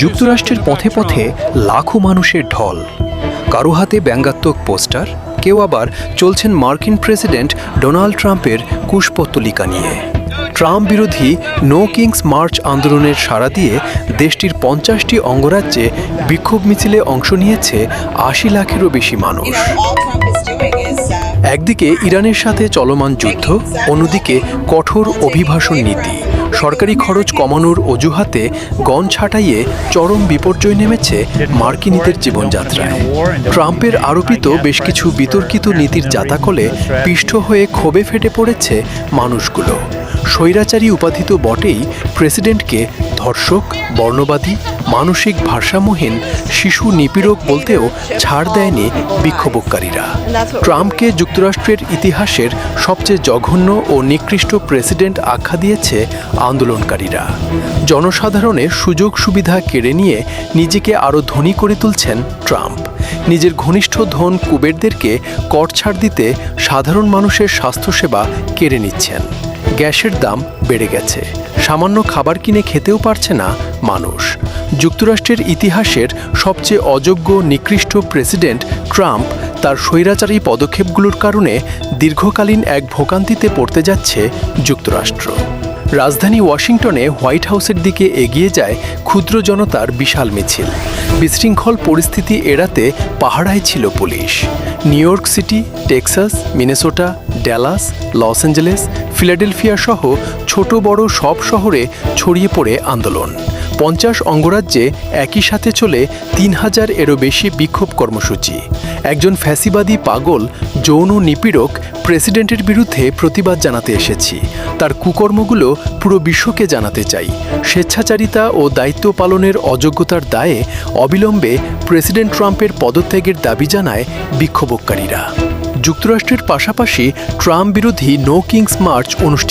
যুক্তরাষ্ট্রের পথে পথে লাখো মানুষের ঢল, কারো হাতে ব্যঙ্গাত্মক পোস্টার, কেউ আবার চলছেন মার্কিন প্রেসিডেন্ট ডোনাল্ড ট্রাম্পের কুশপুত্তলিকা নিয়ে। ট্রাম্প বিরোধী নো কিংস মার্চ আন্দোলনের সাড়া দিয়ে দেশটির ৫০টি অঙ্গরাজ্যে বিক্ষোভ মিছিলে অংশ নিয়েছে ৮০ লাখেরও বেশি মানুষ। একদিকে ইরানের সাথে চলমান যুদ্ধ, অন্যদিকে কঠোর অভিবাসন নীতি, সরকারি খরচ কমানোর অজুহাতে গণ ছাঁটাইয়ে চরম বিপর্যয় নেমেছে মার্কিনীদের জীবনযাত্রায়। ট্রাম্পের আরোপিত বেশ কিছু বিতর্কিত নীতির জাতাকলে পিষ্ট হয়ে ক্ষোভে ফেটে পড়েছে মানুষগুলো। স্বৈরাচারী উপাধি তো বটেই, প্রেসিডেন্টকে ধর্ষক, বর্ণবাদী, মানসিক ভারসাম্যহীন, শিশু নিপীড়ক বলতেও ছাড় দেয়নি বিক্ষোভকারীরা। ট্রাম্পকে যুক্তরাষ্ট্রের ইতিহাসের সবচেয়ে জঘন্য ও নিকৃষ্ট প্রেসিডেন্ট আখ্যা দিয়েছে আন্দোলনকারীরা। জনসাধারণের সুযোগ সুবিধা কেড়ে নিয়ে নিজেকে আরও ধনী করে তুলছেন ট্রাম্প। নিজের ঘনিষ্ঠ ধন কুবেরদেরকে কর ছাড় দিতে সাধারণ মানুষের স্বাস্থ্যসেবা কেড়ে নিচ্ছেন। গ্যাসের দাম বেড়ে গেছে, সামান্য খাবার কিনে খেতেও পারছে না মানুষ। যুক্তরাষ্ট্রের ইতিহাসের সবচেয়ে অযোগ্য নিকৃষ্ট প্রেসিডেন্ট ট্রাম্প তার স্বৈরাচারী পদক্ষেপগুলোর কারণে দীর্ঘকালীন এক ভোগান্তিতে পড়তে যাচ্ছে যুক্তরাষ্ট্র। রাজধানী ওয়াশিংটনে হোয়াইট হাউসের দিকে এগিয়ে যায় ক্ষুদ্র জনতার বিশাল মিছিল। বিশৃঙ্খল পরিস্থিতি এড়াতে পাহারায় ছিল পুলিশ। New York City, Texas, Minnesota, Dallas, Los Angeles, Philadelphia সহ ছোট বড় সব শহরে ছড়িয়ে পড়ে আন্দোলন। ৫০ অঙ্গরাজ্যে একই সাথে চলে ৩,০০০-এরও বেশি বিক্ষোভ কর্মসূচি। একজন ফ্যাসিবাদী পাগল যৌন নিপীড়ক প্রেসিডেন্টের বিরুদ্ধে প্রতিবাদ জানাতে এসেছি। তার কুকর্মগুলো পুরো বিশ্বকে জানাতে চাই। স্বেচ্ছাচারিতা ও দায়িত্ব পালনের অযোগ্যতার দায়ে অবিলম্বে প্রেসিডেন্ট ট্রাম্পের পদত্যাগের দাবি জানায় বিক্ষোভকারীরা। যুক্তরাষ্ট্রের পাশাপাশি ট্রাম্প বিরোধী নো কিংস মার্চ অনুষ্ঠিত